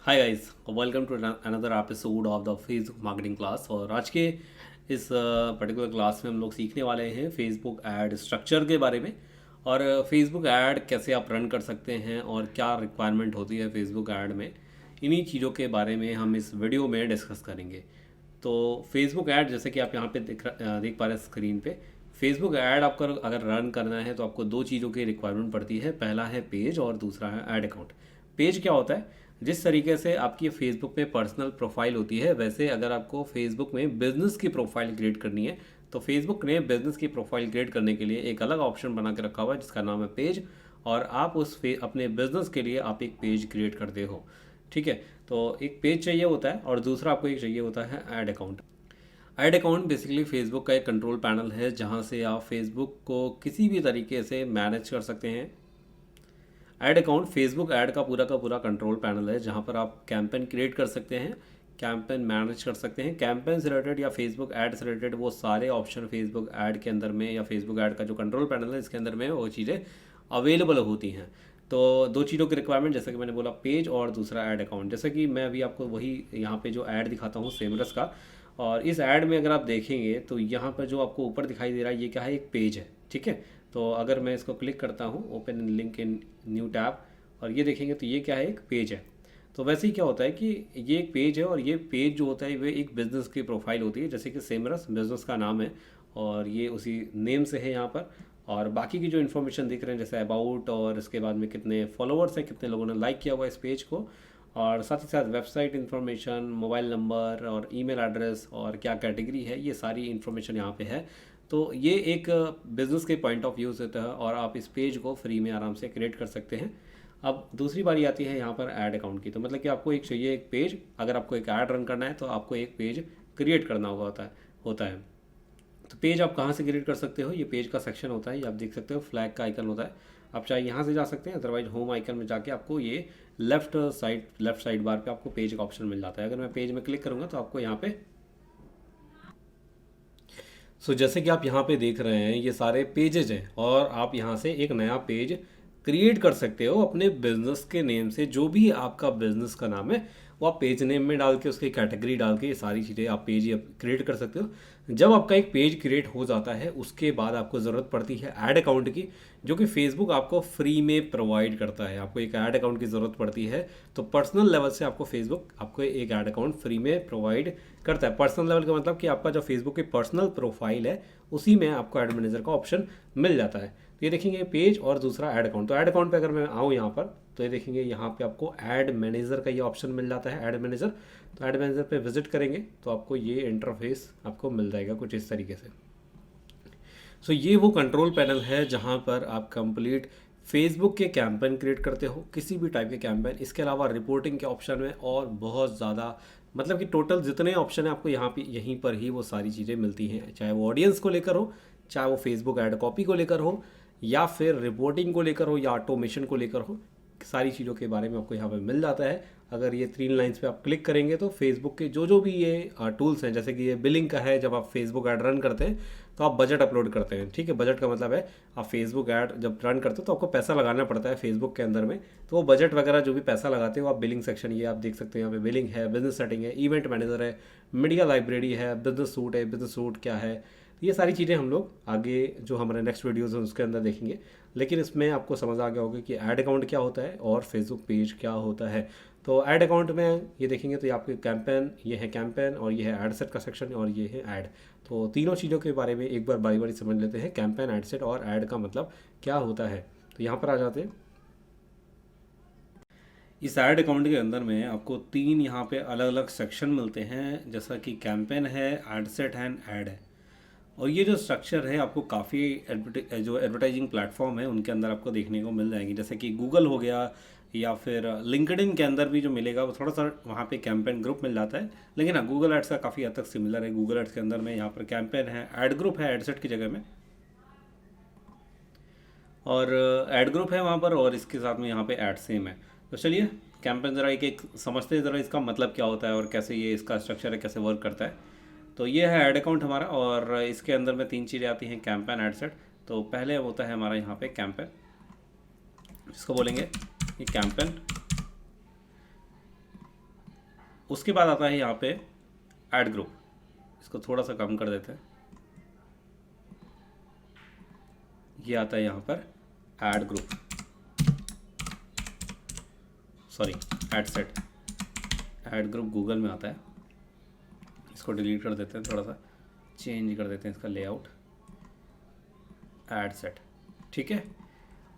Hi guys, welcome to another episode of the Facebook marketing class. और आज के इस पर्टिकुलर क्लास में हम लोग सीखने वाले हैं फेसबुक ऐड स्ट्रक्चर के बारे में। और फेसबुक ऐड कैसे आप रन कर सकते हैं और क्या रिक्वायरमेंट होती है फेसबुक ऐड में, इन्हीं चीज़ों के बारे में हम इस वीडियो में डिस्कस करेंगे। तो फेसबुक ऐड जैसे कि आप यहाँ पे देख पा रहे हैं स्क्रीन पे। फेसबुक ऐड आपको अगर रन करना है तो आपको दो चीज़ों की रिक्वायरमेंट पड़ती है। पहला है पेज और दूसरा है ऐड अकाउंट। पेज क्या होता है? जिस तरीके से आपकी फेसबुक में पर्सनल प्रोफाइल होती है, वैसे अगर आपको फेसबुक में बिजनेस की प्रोफाइल क्रिएट करनी है तो फेसबुक ने बिजनेस की प्रोफाइल क्रिएट करने के लिए एक अलग ऑप्शन बना के रखा हुआ है जिसका नाम है पेज। और आप अपने बिजनेस के लिए आप एक पेज क्रिएट करते हो। ठीक है, तो एक पेज चाहिए होता है और दूसरा आपको एक चाहिए होता है add account. Add account basically Facebook का एक कंट्रोल पैनल है जहां से आप फेसबुक को किसी भी तरीके से मैनेज कर सकते हैं। ऐड अकाउंट फेसबुक ऐड का पूरा कंट्रोल पैनल है जहां पर आप कैंपेन क्रिएट कर सकते हैं, कैंपेन मैनेज कर सकते हैं। कैंपेन से रिलेटेड या फेसबुक ऐड से रिलेटेड वो सारे ऑप्शन फेसबुक ऐड के अंदर में या फेसबुक ऐड का जो कंट्रोल पैनल है इसके अंदर में वो चीज़ें अवेलेबल होती हैं। तो दो चीज़ों की रिक्वायरमेंट, जैसे कि मैंने बोला, पेज और दूसरा ऐड अकाउंट। जैसे कि मैं अभी आपको वही यहाँ पे जो ऐड दिखाता हूँ सेमरस का। और इस ऐड में अगर आप देखेंगे तो यहाँ पर जो आपको ऊपर दिखाई दे रहा है ये क्या है, एक पेज है। ठीक है, तो अगर मैं इसको क्लिक करता हूँ, open in link in new tab, और ये देखेंगे तो ये क्या है, एक पेज है। तो वैसे ही क्या होता है कि ये एक पेज है और ये पेज जो होता है वो एक बिज़नेस की प्रोफाइल होती है। जैसे कि सेमरस बिज़नेस का नाम है और ये उसी नेम से है यहाँ पर। और बाकी की जो इन्फॉर्मेशन दिख रहे हैं जैसे अबाउट, और इसके बाद में कितने फॉलोअर्स हैं, कितने लोगों ने लाइक किया हुआ है इस पेज को, और साथ ही साथ वेबसाइट इन्फॉर्मेशन, मोबाइल नंबर और ईमेल एड्रेस और क्या कैटेगरी है, ये सारी इन्फॉर्मेशन यहाँ पे है। तो ये एक बिज़नेस के पॉइंट ऑफ व्यू से है और आप इस पेज को फ्री में आराम से क्रिएट कर सकते हैं। अब दूसरी बारी आती है यहाँ पर ऐड अकाउंट की। तो मतलब कि आपको एक चाहिए एक पेज, अगर आपको एक ऐड रन करना है तो आपको एक पेज क्रिएट करना होता है। तो पेज आप कहाँ से क्रिएट कर सकते हो, ये पेज का सेक्शन होता है, ये आप देख सकते हो फ्लैग का आइकन होता है। आप चाहे यहाँ से जा सकते हैं, अदरवाइज होम आइकन में जाके आपको ये लेफ्ट साइड बार पे आपको पेज का ऑप्शन मिल जाता है। अगर मैं पेज में क्लिक करूँगा तो आपको यहाँ पे जैसे कि आप यहाँ पे देख रहे हैं ये सारे पेजेज हैं और आप यहाँ से एक नया पेज क्रिएट कर सकते हो अपने बिजनेस के नेम से। जो भी आपका बिजनेस का नाम है वो आप पेज नेम में डाल के उसकी कैटेगरी डाल के ये सारी चीज़ें आप पेज क्रिएट कर सकते हो। जब आपका एक पेज क्रिएट हो जाता है उसके बाद आपको ज़रूरत पड़ती है ऐड अकाउंट की, जो कि फेसबुक आपको फ्री में प्रोवाइड करता है। आपको एक ऐड अकाउंट की ज़रूरत पड़ती है, तो पर्सनल लेवल से आपको फेसबुक आपको एक ऐड अकाउंट फ्री में प्रोवाइड करता है। पर्सनल लेवल का मतलब कि आपका जो फेसबुक की पर्सनल प्रोफाइल है उसी में आपको ऐड मैनेजर का ऑप्शन मिल जाता है। तो ये देखेंगे पेज और दूसरा ऐड अकाउंट। तो ऐड अकाउंट पे अगर मैं आऊँ यहाँ पर तो ये देखेंगे यहाँ पे आपको ऐड मैनेजर का ये ऑप्शन मिल जाता है, ऐड मैनेजर। तो ऐड मैनेजर पे विजिट करेंगे तो आपको ये इंटरफेस आपको मिल जाएगा कुछ इस तरीके से। सो ये वो कंट्रोल पैनल है जहाँ पर आप कंप्लीट फेसबुक के कैंपेन क्रिएट करते हो, किसी भी टाइप के कैंपेन। इसके अलावा रिपोर्टिंग के ऑप्शन में और बहुत ज़्यादा, मतलब कि टोटल जितने ऑप्शन हैं आपको यहाँ पे यहीं पर ही वो सारी चीज़ें मिलती हैं, चाहे वो ऑडियंस को लेकर हो, चाहे वो फेसबुक ऐड कॉपी को लेकर हो, या फिर रिपोर्टिंग को लेकर हो, या ऑटोमेशन को लेकर हो। सारी चीज़ों के बारे में आपको यहाँ पे मिल जाता है। अगर ये 3 लाइन्स पे आप क्लिक करेंगे तो फेसबुक के जो जो भी ये टूल्स हैं, जैसे कि ये बिलिंग का है, जब आप फेसबुक ऐड रन करते हैं तो आप बजट अपलोड करते हैं। ठीक है, बजट का मतलब है आप फेसबुक ऐड जब रन करते हो तो आपको पैसा लगाना पड़ता है फेसबुक के अंदर में। तो वो बजट वगैरह जो भी पैसा लगाते हो आप बिलिंग सेक्शन, ये आप देख सकते हैं यहाँ पे बिलिंग है, बिजनेस सेटिंग है, इवेंट मैनेजर है, मीडिया लाइब्रेरी है, बिजनेस सूट है, बिजनेस सूट क्या है, ये सारी चीज़ें हम लोग आगे जो हमारे नेक्स्ट वीडियोज़ हैं उसके अंदर देखेंगे। लेकिन इसमें आपको समझ आ गया होगा कि ऐड अकाउंट क्या होता है और फेसबुक पेज क्या होता है। तो ऐड अकाउंट में ये देखेंगे तो ये आपके कैंपेन, ये है कैंपेन, और ये है एड सेट का सेक्शन, और ये है ऐड। तो तीनों चीज़ों के बारे में एक बार बारी बारी समझ लेते हैं, कैंपेन, एड सेट और ऐड का मतलब क्या होता है। तो यहाँ पर आ जाते हैं। इस ऐड अकाउंट के अंदर में आपको तीन यहाँ पे अलग अलग सेक्शन मिलते हैं, जैसा कि कैंपेन है, एड सेट है, ऐड है। और ये जो स्ट्रक्चर है आपको काफ़ी जो एडवर्टाइजिंग प्लेटफॉर्म है उनके अंदर आपको देखने को मिल जाएंगी, जैसे कि गूगल हो गया, या फिर लिंक्डइन के अंदर भी जो मिलेगा वो थोड़ा सा वहाँ पे कैंपेन ग्रुप मिल जाता है। लेकिन हाँ, गूगल एड्स का काफ़ी हद तक सिमिलर है। गूगल एड्स के अंदर में यहाँ पर कैंपेन है, ऐड ग्रुप है एड सेट की जगह में, और ऐड ग्रुप है वहाँ पर, और इसके साथ में यहाँ पे ऐड सेम है। तो चलिए कैंपेन ज़रा एक एक समझते हैं ज़रा इसका मतलब क्या होता है और कैसे ये इसका स्ट्रक्चर है, कैसे वर्क करता है। तो ये है ऐड अकाउंट हमारा, और इसके अंदर में तीन चीज़ें आती हैं, कैंपेन, ऐड सेट। तो पहले होता है हमारा यहाँ पे कैंपेन, इसको बोलेंगे ये कैंपेन। उसके बाद आता है यहाँ पे ऐड ग्रुप, इसको थोड़ा सा कम कर देते हैं। ये आता है यहाँ पर add group, sorry add set. Add group Google में आता है, इसको डिलीट कर देते हैं, थोड़ा सा चेंज कर देते हैं इसका लेआउट। ऐड सेट, ठीक है।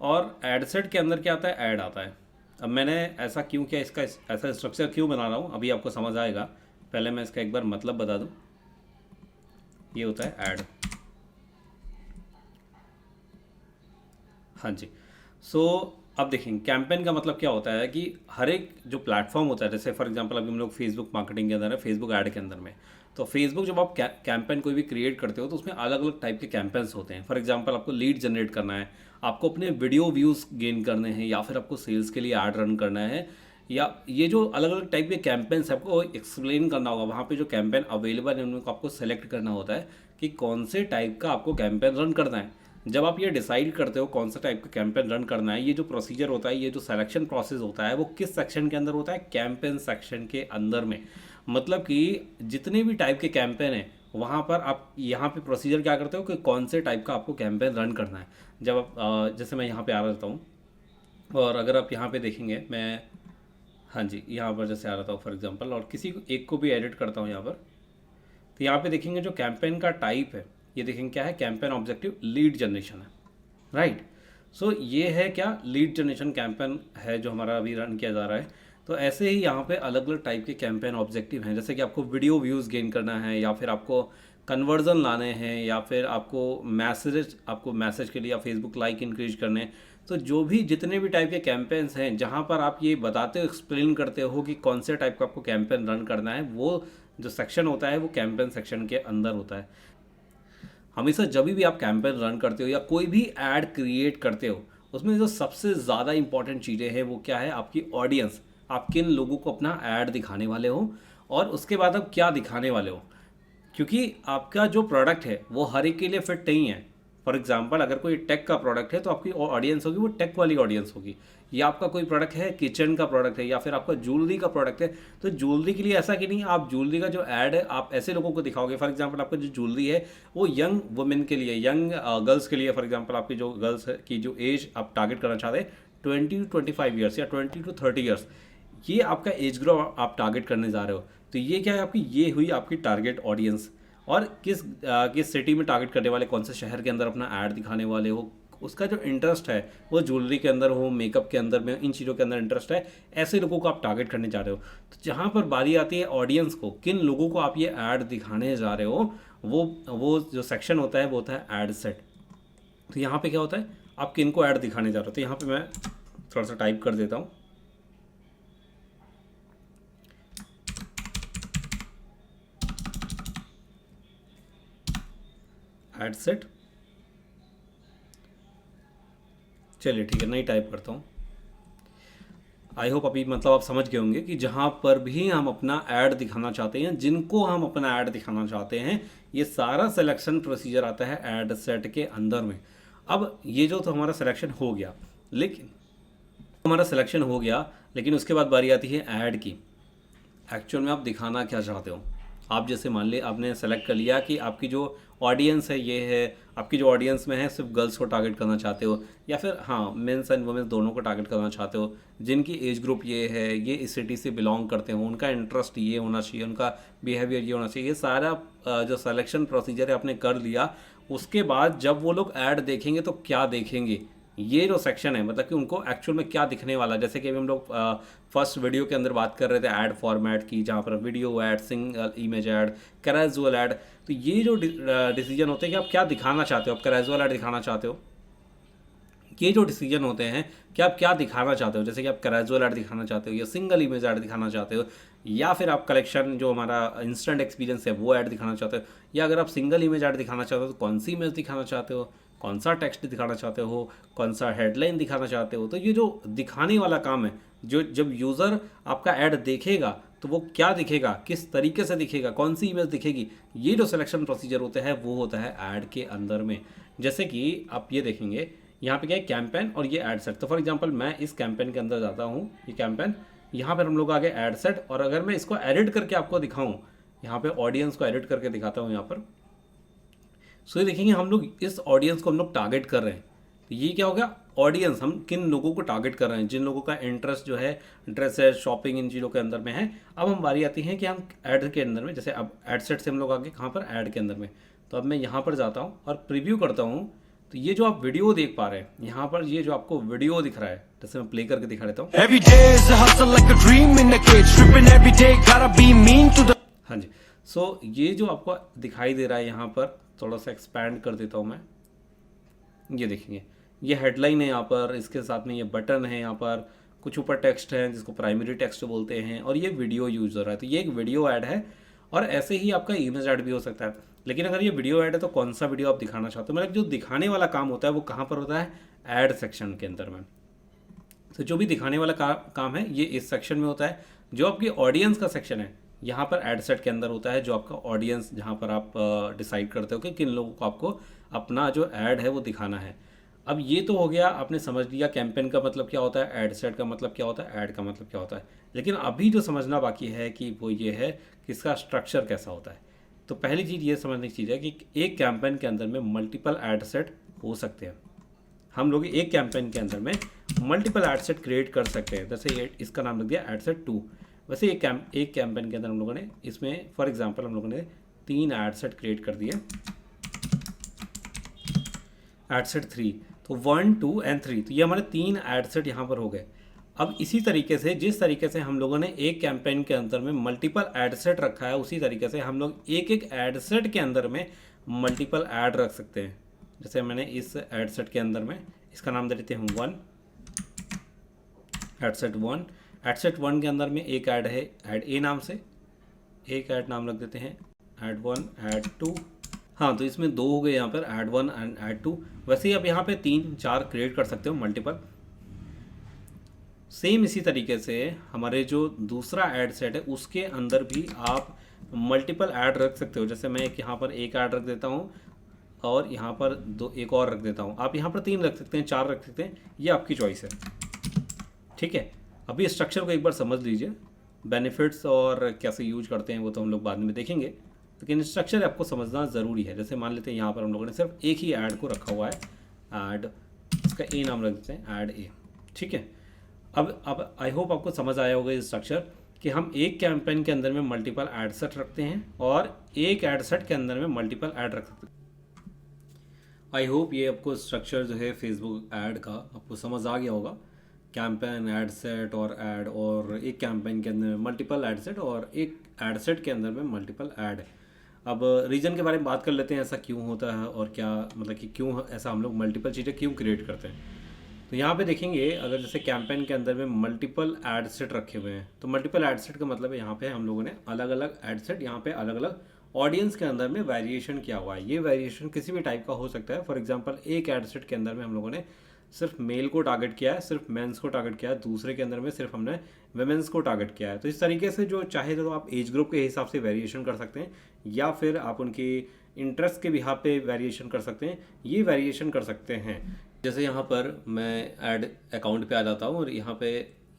और ऐड सेट के अंदर क्या आता है, ऐड आता है। अब मैंने ऐसा क्यों किया, इसका ऐसा स्ट्रक्चर क्यों बना रहा हूँ अभी आपको समझ आएगा। पहले मैं इसका एक बार मतलब बता दूँ। ये होता है ऐड, हाँ जी। सो अब देखेंगे कैंपेन का मतलब क्या होता है कि हर एक जो प्लेटफॉर्म होता है, जैसे फॉर एग्जांपल अभी हम लोग फेसबुक मार्केटिंग के अंदर है, फेसबुक ऐड के अंदर में। तो फेसबुक जब आप कैंपेन कोई भी क्रिएट करते हो तो उसमें अलग अलग टाइप के कैंपेन्स होते हैं। फॉर एग्जांपल आपको लीड जनरेट करना है, आपको अपने वीडियो व्यूज़ गेन करने हैं, या फिर आपको सेल्स के लिए ऐड रन करना है, या ये जो अलग अलग टाइप के कैंपेन्स आपको एक्सप्लेन करना होगा। वहाँ पे जो कैंपेन अवेलेबल है उनको आपको सेलेक्ट करना होता है कि कौन से टाइप का आपको कैंपेन रन करना है। जब आप ये डिसाइड करते हो कौन सा टाइप का कैंपेन रन करना है, ये जो प्रोसीजर होता है, ये जो सिलेक्शन प्रोसेस होता है, वो किस सेक्शन के अंदर होता है, कैंपेन सेक्शन के अंदर में। मतलब कि जितने भी टाइप के कैंपेन हैं वहाँ पर आप यहाँ पे प्रोसीजर क्या करते हो कि कौन से टाइप का आपको कैंपेन रन करना है। जब आप जैसे मैं यहाँ पे आ रहता हूँ, और अगर आप यहाँ पे देखेंगे, मैं हाँ जी यहाँ पर जैसे आ रहा था फॉर एग्जांपल, और किसी एक को भी एडिट करता हूँ यहाँ पर, तो यहाँ पे देखेंगे जो कैंपेन का टाइप है, ये देखेंगे क्या है, कैंपेन ऑब्जेक्टिव लीड जनरेशन है, राइट। सो ये है क्या, लीड जनरेशन कैंपेन है जो हमारा अभी रन किया जा रहा है। तो ऐसे ही यहाँ पे अलग अलग टाइप के कैंपेन ऑब्जेक्टिव हैं, जैसे कि आपको वीडियो व्यूज़ गेन करना है, या फिर आपको कन्वर्जन लाने हैं, या फिर आपको मैसेज के लिए या फेसबुक लाइक इंक्रीज करने हैं। तो जो भी जितने भी टाइप के कैंपेन्स हैं जहाँ पर आप ये बताते हो, एक्सप्लेन करते हो कि कौन से टाइप का आपको कैंपेन रन करना है, वो जो सेक्शन होता है वो कैंपेन सेक्शन के अंदर होता है। हमेशा जब भी आप कैंपेन रन करते हो या कोई भी ऐड क्रिएट करते हो, उसमें जो सबसे ज़्यादा इंपॉर्टेंट चीज़ें हैं वो क्या है, आपकी ऑडियंस, आप किन लोगों को अपना ऐड दिखाने वाले हो, और उसके बाद आप क्या दिखाने वाले हो। क्योंकि आपका जो प्रोडक्ट है वो हर एक के लिए फिट नहीं है। फॉर एग्जांपल अगर कोई टेक का प्रोडक्ट है तो आपकी ऑडियंस होगी वो टेक वाली ऑडियंस होगी, या आपका कोई प्रोडक्ट है किचन का प्रोडक्ट है, या फिर आपका ज्वेलरी का प्रोडक्ट है, तो ज्वेलरी के लिए ऐसा कि नहीं, आप ज्वेलरी का जो ऐड है आप ऐसे लोगों को दिखाओगे। फॉर एग्जांपल आपका जो ज्वेलरी है वो यंग वुमेन के लिए, यंग गर्ल्स के लिए। फॉर एग्जांपल आपकी जो गर्ल्स की जो एज आप टारगेट करना चाहते हैं 20 to 25 ईयर्स या 20 to 30 ईयर्स, ये आपका एज ग्रुप आप टारगेट करने जा रहे हो। तो ये क्या है आपकी, ये हुई आपकी टारगेट ऑडियंस। और किस सिटी में टारगेट करने वाले, कौन से शहर के अंदर अपना ऐड दिखाने वाले हो, उसका जो इंटरेस्ट है वो ज्वेलरी के अंदर हो, मेकअप के अंदर में, इन चीज़ों के अंदर इंटरेस्ट है, ऐसे लोगों को आप टारगेट करने जा रहे हो। तो जहाँ पर बारी आती है ऑडियंस को, किन लोगों को आप ये ऐड दिखाने जा रहे हो, वो जो सेक्शन होता है वो होता है ऐड सेट। तो यहाँ पे क्या होता है, आप किन को ऐड दिखाने जा रहे हो। तो यहाँ पे मैं थोड़ा सा टाइप कर देता हूँ, ऐड सेट। चलिए ठीक है, नहीं टाइप करता हूँ। आई होप अभी मतलब आप समझ गए होंगे कि जहाँ पर भी हम अपना ऐड दिखाना चाहते हैं, जिनको हम अपना ऐड दिखाना चाहते हैं, ये सारा सिलेक्शन प्रोसीजर आता है ऐड सेट के अंदर में। अब ये जो तो हमारा सिलेक्शन हो गया, लेकिन उसके बाद बारी आती है ऐड की। एक्चुअल में आप दिखाना क्या चाहते हो। आप जैसे मान ली आपने सेलेक्ट कर लिया कि आपकी जो ऑडियंस है ये है, आपकी जो ऑडियंस में है सिर्फ गर्ल्स को टारगेट करना चाहते हो, या फिर हाँ मेंस एंड वुमेन्स दोनों को टारगेट करना चाहते हो, जिनकी एज ग्रुप ये है, ये इस सिटी से बिलोंग करते हो, उनका इंटरेस्ट ये होना चाहिए, उनका बिहेवियर ये होना चाहिए। ये सारा जो सिलेक्शन प्रोसीजर है आपने कर लिया। उसके बाद जब वो लोग ऐड देखेंगे तो क्या देखेंगे, ये जो सेक्शन है मतलब कि उनको एक्चुअल में क्या दिखने वाला है। जैसे कि अभी हम लोग फर्स्ट वीडियो के अंदर बात कर रहे थे ऐड फॉर्मेट की, जहाँ पर video add, single image add, casual add. तो ये जो डिसीजन होते हैं कि आप क्या दिखाना चाहते हो, आप कैजुअल ऐड दिखाना चाहते हो, ये जो डिसीजन होते हैं कि आप क्या दिखाना चाहते हो। जैसे कि आप कैजुअल ऐड दिखाना चाहते हो, या सिंगल इमेज ऐड दिखाना चाहते हो, या फिर आप कलेक्शन जो हमारा इंस्टेंट एक्सपीरियंस है वो ऐड दिखाना चाहते हो, या अगर आप सिंगल इमेज ऐड दिखाना चाहते हो तो कौन सी इमेज दिखाना चाहते हो, कौन सा टेक्स्ट दिखाना चाहते हो, कौन सा हेडलाइन दिखाना चाहते हो। तो ये जो दिखाने वाला काम है, जो जब यूज़र आपका ऐड देखेगा तो वो क्या दिखेगा, किस तरीके से दिखेगा, कौन सी इमेज दिखेगी, ये जो सिलेक्शन प्रोसीजर होता है वो होता है ऐड के अंदर में। जैसे कि आप ये देखेंगे यहाँ पे क्या है, कैंपेन और ये ऐड सेट। तो फॉर एग्जांपल मैं इस कैंपेन के अंदर जाता हूँ, ये कैंपेन, यहाँ पर हम लोग आ गए ऐड सेट, और अगर मैं इसको एडिट करके आपको दिखाऊं, यहाँ पे ऑडियंस को एडिट करके दिखाता हूँ यहाँ पर, सो ये देखेंगे हम लोग इस ऑडियंस को हम लोग टारगेट कर रहे हैं। तो ये क्या हो गया, ऑडियंस, हम किन लोगों को टारगेट कर रहे हैं, जिन लोगों का इंटरेस्ट जो है ड्रेसेस, शॉपिंग, इन चीज़ों के अंदर में है। अब हम बारी आती है कि हम ऐड के अंदर में, जैसे अब ऐड सेट से हम लोग आगे कहाँ पर, ऐड के अंदर में। तो अब मैं यहाँ पर जाता हूँ और प्रीव्यू करता हूँ। तो ये जो आप वीडियो देख पा रहे हैं यहाँ पर, ये जो आपको वीडियो दिख रहा है, जैसे मैं प्ले करके दिखा देता हूँ। Every day is a hustle like a dream in the cage, tripping every day, gotta be mean to the हाँ जी, सो ये जो आपको दिखाई दे रहा है यहाँ पर, थोड़ा सा एक्सपैंड कर देता हूँ मैं। ये देखेंगे, ये हेडलाइन है यहाँ पर, इसके साथ में ये बटन है यहाँ पर, कुछ ऊपर टेक्स्ट है जिसको प्राइमरी टेक्स्ट बोलते हैं, और ये वीडियो यूज हो रहा है। तो ये एक वीडियो ऐड है, और ऐसे ही आपका इमेज ऐड भी हो सकता है। लेकिन अगर ये वीडियो ऐड है तो कौन सा वीडियो आप दिखाना चाहते हो, मतलब जो दिखाने वाला काम होता है वो कहाँ पर होता है, ऐड सेक्शन के अंदर में। तो जो भी दिखाने वाला काम है ये इस सेक्शन में होता है। जो आपकी ऑडियंस का सेक्शन है यहाँ पर एड सेट के अंदर होता है, जो आपका ऑडियंस, जहाँ पर आप डिसाइड करते हो कि किन लोगों को आपको अपना जो ऐड है वो दिखाना है। अब ये तो हो गया, आपने समझ लिया कैंपेन का मतलब क्या होता है, एड सेट का मतलब क्या होता है, ऐड का मतलब क्या होता है। लेकिन अभी जो समझना बाकी है कि वो ये है कि इसका स्ट्रक्चर कैसा होता है। तो पहली चीज़ ये समझने की चीज़ है कि एक कैंपेन के अंदर में मल्टीपल ऐड सेट हो सकते हैं। हम लोग एक कैंपेन के अंदर में मल्टीपल ऐड सेट क्रिएट कर सकते हैं। जैसे ये इसका नाम रख दिया ऐड सेट 2। वैसे एक कैंपेन के अंदर हम लोगों ने इसमें फॉर एग्जांपल हम लोगों ने 3 ऐड सेट क्रिएट कर दिए, ऐड सेट 3। तो 1, 2 एंड 3, तो ये हमारे 3 ऐड सेट यहाँ पर हो गए। अब इसी तरीके से, जिस तरीके से हम लोगों ने एक कैंपेन के अंदर में मल्टीपल ऐड सेट रखा है, उसी तरीके से हम लोग एक एक ऐड सेट के अंदर में मल्टीपल ऐड रख सकते हैं। जैसे मैंने इस ऐड सेट के अंदर में इसका नाम दे देते हैं 1, ऐड सेट 1। ऐड सेट 1 के अंदर में एक ऐड है ऐड ए नाम से, एक ऐड नाम रख देते हैं ऐड 1, ऐड 2। हाँ, तो इसमें 2 हो गए यहाँ पर, ऐड 1 एंड ऐड 2। वैसे ही आप यहाँ पे 3, 4 क्रिएट कर सकते हो मल्टीपल। सेम इसी तरीके से हमारे जो दूसरा ऐड सेट है उसके अंदर भी आप मल्टीपल ऐड रख सकते हो। जैसे मैं एक यहाँ पर एक ऐड रख देता हूँ, और यहाँ पर एक और रख देता हूँ। आप यहाँ पर 3 रख सकते हैं, 4 रख सकते हैं, ये आपकी चॉइस है। ठीक है, अभी स्ट्रक्चर को एक बार समझ लीजिए। बेनिफिट्स और कैसे यूज करते हैं वो तो हम लोग बाद में देखेंगे, लेकिन स्ट्रक्चर आपको समझना ज़रूरी है। जैसे मान लेते हैं यहाँ पर हम लोगों ने सिर्फ एक ही ऐड को रखा हुआ है, ऐड, इसका ए नाम रख देते हैं, ऐड ए। ठीक है, अब आई होप आपको समझ आया होगा ये स्ट्रक्चर, कि हम एक कैंपेन के अंदर में मल्टीपल ऐड सेट रखते हैं और एक ऐड सेट के अंदर में मल्टीपल ऐड रख सकते हैं। आई होप ये आपको स्ट्रक्चर जो है फेसबुक ऐड का आपको समझ आ गया होगा। कैंपेन, ऐड सेट और ऐड, और एक कैंपेन के अंदर में मल्टीपल ऐड सेट, और एक ऐड सेट के अंदर में मल्टीपल ऐड। अब रीज़न के बारे में बात कर लेते हैं, ऐसा क्यों होता है और क्या मतलब कि क्यों ऐसा हम लोग मल्टीपल चीज़ें क्यों क्रिएट करते हैं। तो यहाँ पे देखेंगे, अगर जैसे कैंपेन के अंदर में मल्टीपल ऐड सेट रखे हुए हैं, तो मल्टीपल ऐड सेट का मतलब है यहाँ पे हम लोगों ने अलग अलग ऐड सेट, यहाँ पे अलग अलग ऑडियंस के अंदर में वेरिएशन किया हुआ है। ये वेरिएशन किसी भी टाइप का हो सकता है। फॉर एग्जांपल एक ऐड सेट के अंदर में हम लोगों ने सिर्फ मेल को टारगेट किया है, सिर्फ मेंस को टारगेट किया है, दूसरे के अंदर में सिर्फ हमने वेमेंस को टारगेट किया है। तो इस तरीके से जो चाहे तो आप एज ग्रुप के हिसाब से वेरिएशन कर सकते हैं, या फिर आप उनकी इंटरेस्ट के बिहाफ पे वेरिएशन कर सकते हैं। ये वेरिएशन कर सकते हैं। जैसे यहाँ पर मैं ऐड अकाउंट पे आ जाता हूँ, और यहाँ पे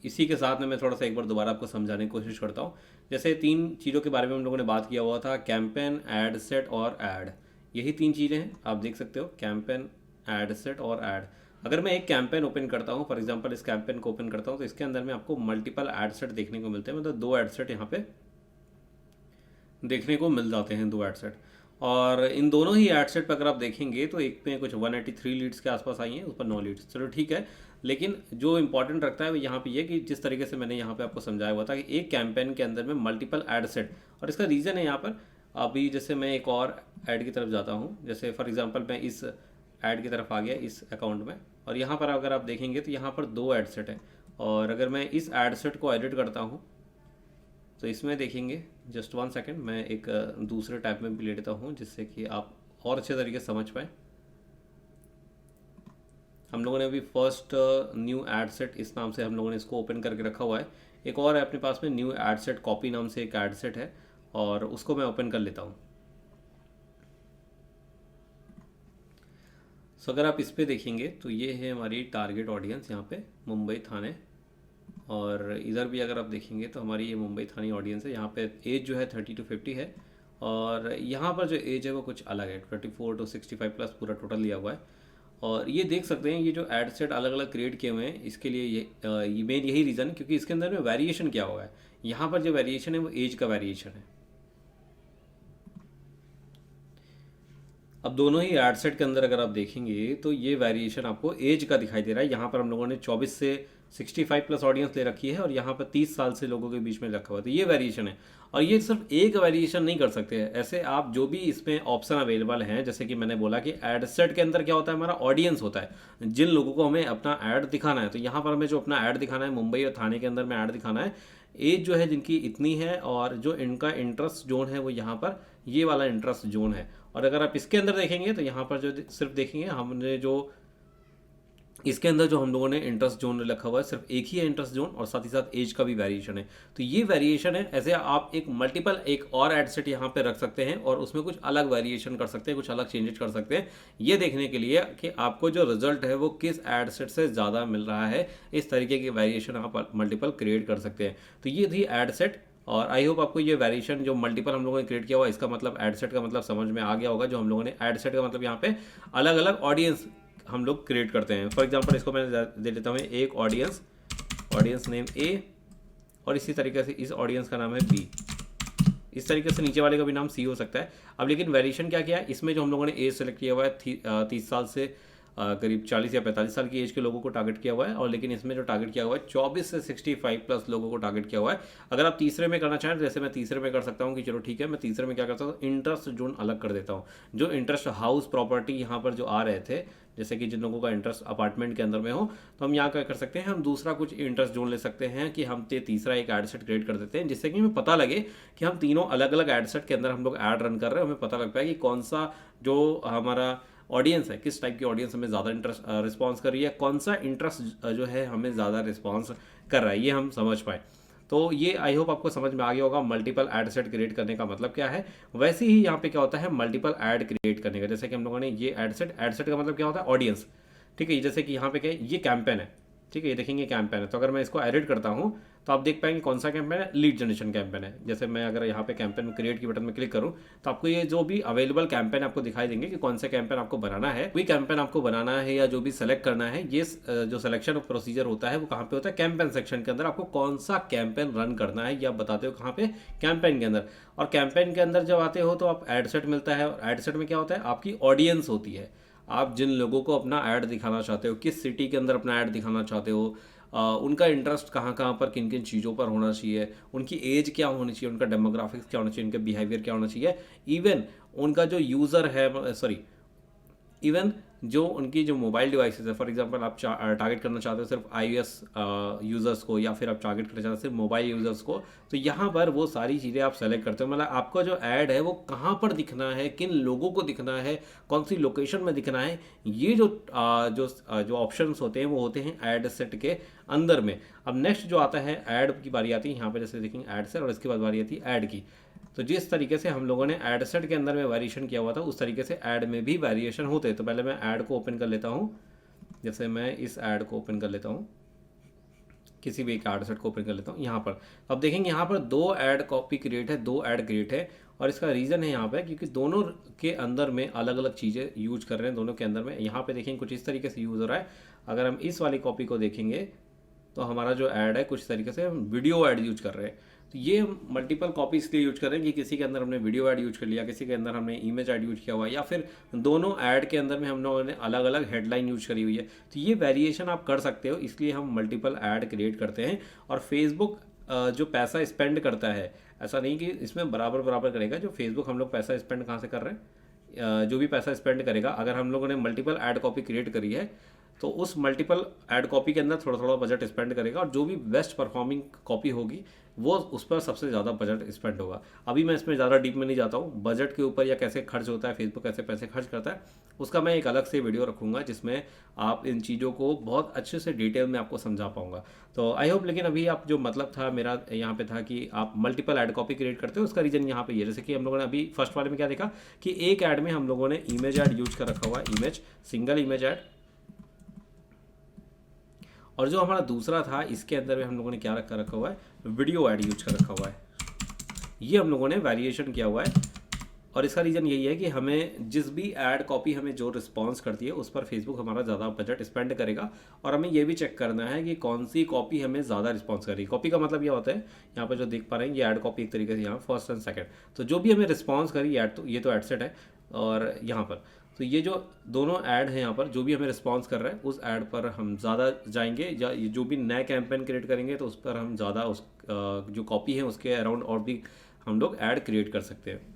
इसी के साथ में मैं थोड़ा सा एक बार दोबारा आपको समझाने की कोशिश करता हूँ। जैसे 3 चीज़ों के बारे में हम लोगों ने बात किया हुआ था, कैंपेन, ऐड सेट और ऐड। यही 3 चीज़ें हैं, आप देख सकते हो, कैंपेन, ऐड सेट और ऐड। अगर मैं एक कैंपेन ओपन करता हूँ, फॉर एग्जांपल इस कैंपेन को ओपन करता हूँ, तो इसके अंदर में आपको मल्टीपल ऐड सेट देखने को मिलते हैं। मतलब 2 ऐड सेट यहाँ पे देखने को मिल जाते हैं, 2 ऐड सेट। और इन दोनों ही ऐड सेट पर अगर आप देखेंगे तो एक में कुछ 183 लीड्स के आसपास आई हैं, उस पर 9 लीड्स, चलो ठीक है। लेकिन जो इंपॉर्टेंट रखता है वो यहाँ पे ये कि जिस तरीके से मैंने यहाँ पे आपको समझाया हुआ था कि एक कैंपेन के अंदर में मल्टीपल ऐड सेट, और इसका रीज़न है यहाँ पर। अभी जैसे मैं एक और ऐड की तरफ जाता हूँ, जैसे फॉर एग्जांपल मैं इस ऐड की तरफ आ गया इस अकाउंट में, और यहाँ पर अगर आप देखेंगे तो यहाँ पर 2 ऐड सेट है। और अगर मैं इस ऐड सेट को एडिट करता हूँ तो इसमें देखेंगे, जस्ट 1 सेकेंड, मैं एक दूसरे टैब में भी ले लेता हूँ जिससे कि आप और अच्छे तरीके से समझ पाए। हम लोगों ने अभी फर्स्ट न्यू ऐड सेट इस नाम से हम लोगों ने इसको ओपन करके रखा हुआ है। एक और है अपने पास में न्यू ऐड सेट कॉपी नाम से एक ऐड सेट है, और उसको मैं ओपन कर लेता हूँ। सो अगर आप इस पर देखेंगे तो ये है हमारी टारगेट ऑडियंस, यहाँ पे मुंबई थाने और इधर भी अगर आप देखेंगे तो हमारी ये मुंबई थाने ऑडियंस है। यहाँ पे एज जो है 30 to 50 है, और यहाँ पर जो एज है वो कुछ अलग है, 24 to 65 प्लस पूरा टोटल लिया हुआ है। और ये देख सकते हैं ये जो एड सेट अलग अलग क्रिएट किए हुए हैं, इसके लिए ये मेन यही रीज़न है क्योंकि इसके अंदर में वेरिएशन क्या हुआ है। यहाँ पर जो वेरिएशन है वो एज का वेरिएशन है। अब दोनों ही एड सेट के अंदर अगर आप देखेंगे तो ये वेरिएशन आपको एज का दिखाई दे रहा है। यहाँ पर हम लोगों ने 24 से 65 प्लस ऑडियंस ले रखी है, और यहाँ पर 30 साल से लोगों के बीच में रखा हुआ है। तो ये वेरिएशन है, और ये सिर्फ एक वेरिएशन नहीं कर सकते हैं। ऐसे आप जो भी इसमें ऑप्शन अवेलेबल हैं, जैसे कि मैंने बोला कि एड सेट के अंदर क्या होता है, हमारा ऑडियंस होता है, जिन लोगों को हमें अपना ऐड दिखाना है। तो यहाँ पर हमें जो अपना ऐड दिखाना है, मुंबई और थाने के अंदर में ऐड दिखाना है, एज जो है जिनकी इतनी है, और जो इनका इंटरेस्ट जोन है वो यहाँ पर ये वाला इंटरेस्ट जोन है। और अगर आप इसके अंदर देखेंगे तो यहाँ पर जो सिर्फ देखेंगे हमने जो इसके अंदर जो हम लोगों ने इंटरेस्ट जोन रखा हुआ है, सिर्फ एक ही है इंटरेस्ट जोन, और साथ ही साथ एज का भी वेरिएशन है। तो ये वेरिएशन है। ऐसे आप एक मल्टीपल एक और एड सेट यहाँ पे रख सकते हैं, और उसमें कुछ अलग वेरिएशन कर सकते हैं, कुछ अलग चेंजेस कर सकते हैं, ये देखने के लिए कि आपको जो रिजल्ट है वो किस एड सेट से ज़्यादा मिल रहा है। इस तरीके की वेरिएशन आप मल्टीपल क्रिएट कर सकते हैं। तो ये थी एड सेट, और आई होप आपको ये वेरिएशन जो मल्टीपल हम लोगों ने क्रिएट किया हुआ, इसका मतलब एड सेट का मतलब समझ में आ गया होगा। जो हम लोगों ने एड सेट का मतलब यहाँ पे अलग अलग ऑडियंस हम लोग क्रिएट करते हैं। फॉर एग्जांपल इसको मैं दे देता हूँ एक ऑडियंस नेम ए, और इसी तरीके से इस ऑडियंस का नाम है बी। इस तरीके से नीचे वाले का भी नाम सी हो सकता है। अब लेकिन वेरिएशन क्या किया है इसमें, जो हम लोगों ने एज सेलेक्ट किया हुआ है 30 साल से करीब 40 या 45 साल की एज के लोगों को टारगेट किया हुआ है, और लेकिन इसमें जो टारगेट किया हुआ है 24 से 65 प्लस लोगों को टारगेट किया हुआ है। अगर आप तीसरे में करना चाहें, जैसे मैं तीसरे में कर सकता हूं कि चलो ठीक है, मैं तीसरे में क्या करता हूँ, इंटरेस्ट जोन अलग कर देता हूँ। जो इंटरेस्ट हाउस प्रॉपर्टी यहाँ पर जो आ रहे थे, जैसे कि जिन लोगों का इंटरेस्ट अपार्टमेंट के अंदर में हो, तो हम यहाँ क्या कर सकते हैं, हम दूसरा कुछ इंटरेस्ट जोन ले सकते हैं कि हम तीसरा एक एड सेट क्रिएट कर देते हैं, जिससे कि हमें पता लगे कि हम तीनों अलग अलग एड सेट के अंदर हम लोग ऐड रन कर रहे हैं। हमें पता लगता है कि कौन सा जो हमारा ऑडियंस है, किस टाइप की ऑडियंस हमें ज़्यादा इंटरेस्ट रिस्पॉन्स कर रही है, कौन सा इंटरेस्ट जो है हमें ज़्यादा रिस्पॉन्स कर रहा है, ये हम समझ पाए। तो ये आई होप आपको समझ में आ गया होगा मल्टीपल ऐड सेट क्रिएट करने का मतलब क्या है। वैसे ही यहाँ पे क्या होता है मल्टीपल ऐड क्रिएट करने का, जैसे कि हम लोगों ने ये ऐड सेट का मतलब क्या होता है, ऑडियंस। ठीक है, जैसे कि यहाँ पे क्या है, ये कैंपेन है। ठीक है, ये देखेंगे कैंपेन है, तो अगर मैं इसको एडिट करता हूँ तो आप देख पाएंगे कौन सा कैंपेन है, लीड जनरेशन कैंपेन है। जैसे मैं अगर यहाँ पे कैंपेन क्रिएट की बटन में क्लिक करूँ तो आपको ये जो भी अवेलेबल कैंपेन आपको दिखाई देंगे कि कौन सा कैंपेन आपको बनाना है, कोई कैंपेन आपको बनाना है या जो भी सेलेक्ट करना है। ये जो सिलेक्शन ऑफ प्रोसीजर होता है वो कहाँ पे होता है, कैंपेन सेक्शन के अंदर आपको कौन सा कैंपेन रन करना है ये आप बताते हो कहाँ पे, कैंपेन के अंदर। और कैंपेन के अंदर जब आते हो तो आप एड सेट मिलता है, और एड सेट में क्या होता है, आपकी ऑडियंस होती है। आप जिन लोगों को अपना ऐड दिखाना चाहते हो, किस सिटी के अंदर अपना ऐड दिखाना चाहते हो, उनका इंटरेस्ट कहाँ कहाँ पर, किन किन चीज़ों पर होना चाहिए, उनकी एज क्या होनी चाहिए, उनका डेमोग्राफिक्स क्या होना चाहिए, उनका बिहेवियर क्या होना चाहिए, इवन उनका जो यूज़र है इवन जो उनकी जो मोबाइल डिवाइसेस है। फॉर एग्जांपल आप टारगेट करना चाहते हो सिर्फ iOS यूज़र्स को, या फिर आप टारगेट करना चाहते हो सिर्फ मोबाइल यूज़र्स को, तो यहाँ पर वो सारी चीज़ें आप सेलेक्ट करते हो। मतलब आपका जो ऐड है वो कहाँ पर दिखना है, किन लोगों को दिखना है, कौन सी लोकेशन में दिखना है, ये जो ऑप्शंस होते हैं वो होते हैं ऐड सेट के अंदर में। अब नेक्स्ट जो आता है ऐड की बारी आती है, यहाँ पर जैसे देखेंगे ऐड सेट, और इसके बाद बारी आती है ऐड की। तो जिस तरीके से हम लोगों ने ऐड सेट के अंदर में वेरिएशन किया हुआ था, उस तरीके से ऐड में भी वेरिएशन होते हैं। तो पहले मैं ऐड को ओपन कर लेता हूँ, जैसे मैं इस ऐड को ओपन कर लेता हूँ, किसी भी एक ऐड सेट को ओपन कर लेता हूँ यहाँ पर। अब देखेंगे यहाँ पर 2 ऐड कॉपी क्रिएट है, 2 ऐड क्रिएट है, और इसका रीज़न है यहाँ पे क्योंकि दोनों के अंदर में अलग अलग चीज़ें यूज कर रहे हैं। दोनों के अंदर में यहाँ पे देखेंगे कुछ इस तरीके से यूज़ हो रहा है। अगर हम इस वाली कॉपी को देखेंगे तो हमारा जो ऐड है कुछ तरीके से हम वीडियो ऐड यूज कर रहे हैं। तो ये मल्टीपल कॉपी इसलिए यूज कर रहे हैं कि किसी के अंदर हमने वीडियो ऐड यूज कर लिया, किसी के अंदर हमने इमेज ऐड यूज किया हुआ है, या फिर दोनों ऐड के अंदर में हम लोगों ने अलग अलग हेडलाइन यूज करी हुई है। तो ये वेरिएशन आप कर सकते हो, इसलिए हम मल्टीपल ऐड क्रिएट करते हैं। और फेसबुक जो पैसा स्पेंड करता है, ऐसा नहीं कि इसमें बराबर बराबर करेगा। जो फेसबुक हम लोग पैसा स्पेंड कहाँ से कर रहे हैं, जो भी पैसा स्पेंड करेगा, अगर हम लोगों ने मल्टीपल ऐड कॉपी क्रिएट करी है तो उस मल्टीपल ऐड कॉपी के अंदर थोड़ा थोड़ा बजट स्पेंड करेगा, और जो भी बेस्ट परफॉर्मिंग कॉपी होगी वो उस पर सबसे ज़्यादा बजट स्पेंड होगा। अभी मैं इसमें ज़्यादा डीप में नहीं जाता हूँ, बजट के ऊपर या कैसे खर्च होता है, फेसबुक कैसे पैसे खर्च करता है, उसका मैं एक अलग से वीडियो रखूँगा जिसमें आप इन चीज़ों को बहुत अच्छे से डिटेल में आपको समझा पाऊँगा। तो आई होप, लेकिन अभी आप जो मतलब था मेरा यहाँ पे था कि आप मल्टीपल ऐड कॉपी क्रिएट करते हो, उसका रीज़न यहाँ पे ये, जैसे कि हम लोगों ने अभी फर्स्ट वाले में क्या देखा कि एक ऐड में हम लोगों ने इमेज ऐड यूज कर रखा हुआ है, इमेज, सिंगल इमेज ऐड, और जो हमारा दूसरा था, इसके अंदर में हम लोगों ने क्या रखा हुआ है, वीडियो ऐड यूज कर रखा हुआ है। ये हम लोगों ने वेरिएशन किया हुआ है, और इसका रीज़न यही है कि हमें जिस भी ऐड कॉपी हमें जो रिस्पॉन्स करती है उस पर फेसबुक हमारा ज़्यादा बजट स्पेंड करेगा, और हमें ये भी चेक करना है कि कौन सी कॉपी हमें ज़्यादा रिस्पॉन्स करेगी। कॉपी का मतलब ये होता है, यहाँ पर जो देख पा रहे हैं ये ऐड कॉपी एक तरीके से यहाँ फर्स्ट एंड सेकंड, तो जो भी हमें रिस्पॉन्स करी ऐड, तो ये तो एड सेट है, और यहाँ पर तो ये जो दोनों ऐड हैं यहाँ पर जो भी हमें रिस्पॉन्स कर रहा है उस ऐड पर हम ज़्यादा जाएंगे, या जो भी नया कैंपेन क्रिएट करेंगे तो उस पर हम ज़्यादा उस जो कॉपी है उसके अराउंड और भी हम लोग ऐड क्रिएट कर सकते हैं।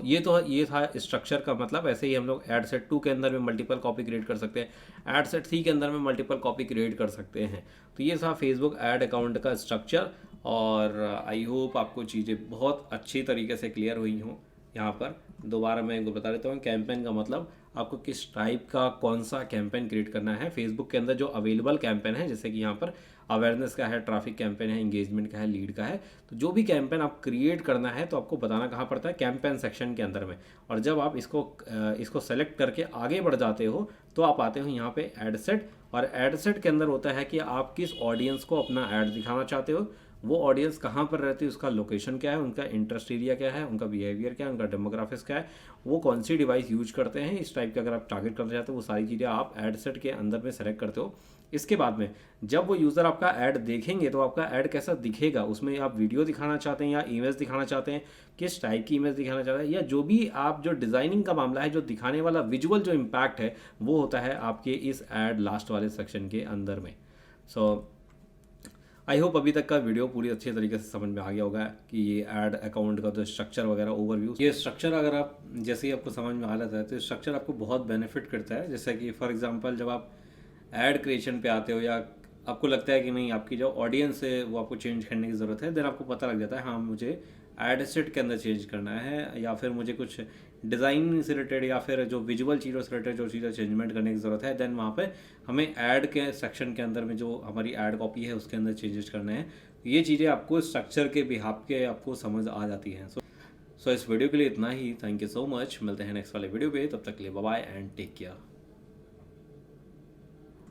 ये था स्ट्रक्चर का मतलब। ऐसे ही हम लोग ऐड सेट 2 के अंदर में मल्टीपल कॉपी क्रिएट कर सकते हैं, ऐड सेट 3 के अंदर में मल्टीपल कॉपी क्रिएट कर सकते हैं। तो ये था फेसबुक ऐड अकाउंट का स्ट्रक्चर, और आई होप आपको चीज़ें बहुत अच्छी तरीके से क्लियर हुई हों। यहाँ पर दोबारा मैं इनको बता देता हूँ, कैंपेन का मतलब आपको किस टाइप का कौन सा कैंपेन क्रिएट करना है। फेसबुक के अंदर जो अवेलेबल कैंपेन है, जैसे कि यहाँ पर अवेयरनेस का है, ट्रैफिक कैंपेन है, इंगेजमेंट का है, लीड का है, तो जो भी कैंपेन आप क्रिएट करना है तो आपको बताना कहाँ पड़ता है, कैंपेन सेक्शन के अंदर में। और जब आप इसको सेलेक्ट करके आगे बढ़ जाते हो तो आप आते हो यहाँ पे ऐड सेट, और ऐड सेट के अंदर होता है कि आप किस ऑडियंस को अपना ऐड दिखाना चाहते हो, वो ऑडियंस कहाँ पर रहती है, उसका लोकेशन क्या है, उनका इंटरेस्ट एरिया क्या है, उनका बिहेवियर क्या है, उनका डेमोग्राफिक्स क्या है, वो कौन सी डिवाइस यूज करते हैं, इस टाइप के अगर आप टारगेट करना चाहते हो वो सारी चीज़ें आप ऐड सेट के अंदर में सेलेक्ट करते हो। इसके बाद में जब वो यूज़र आपका ऐड देखेंगे तो आपका ऐड कैसा दिखेगा, उसमें आप वीडियो दिखाना चाहते हैं या इमेज दिखाना चाहते हैं, किस टाइप की इमेज दिखाना चाहते हैं, या जो भी आप जो डिज़ाइनिंग का मामला है, जो दिखाने वाला विजुअल जो इम्पैक्ट है वो होता है आपके इस ऐड लास्ट वाले सेक्शन के अंदर में। आई होप अभी तक का वीडियो पूरी अच्छे तरीके से समझ में आ गया होगा कि ये ऐड अकाउंट का जो स्ट्रक्चर वगैरह ओवरव्यू, ये स्ट्रक्चर अगर आप जैसे ही आपको समझ में आ जाता है तो स्ट्रक्चर आपको बहुत बेनिफिट करता है। जैसे कि फॉर एग्जांपल जब आप ऐड क्रिएशन पे आते हो, या आपको लगता है कि नहीं आपकी जो ऑडियंस है वो आपको चेंज करने की ज़रूरत है, देन आपको पता लग जाता है हाँ मुझे ऐड सेट के अंदर चेंज करना है, या फिर मुझे कुछ डिज़ाइन से रिलेटेड या फिर जो विजुअल चीज़ों से रिलेटेड जो चीज़ें चेंजमेंट करने की ज़रूरत है, देन वहाँ पे हमें ऐड के सेक्शन के अंदर में जो हमारी ऐड कॉपी है उसके अंदर चेंजेस करने हैं। ये चीज़ें आपको स्ट्रक्चर के बिहाफ के आपको समझ आ जाती हैं। सो इस वीडियो के लिए इतना ही। थैंक यू सो मच, मिलते हैं नेक्स्ट वाले वीडियो पे, तब तक के लिए bye bye and take care.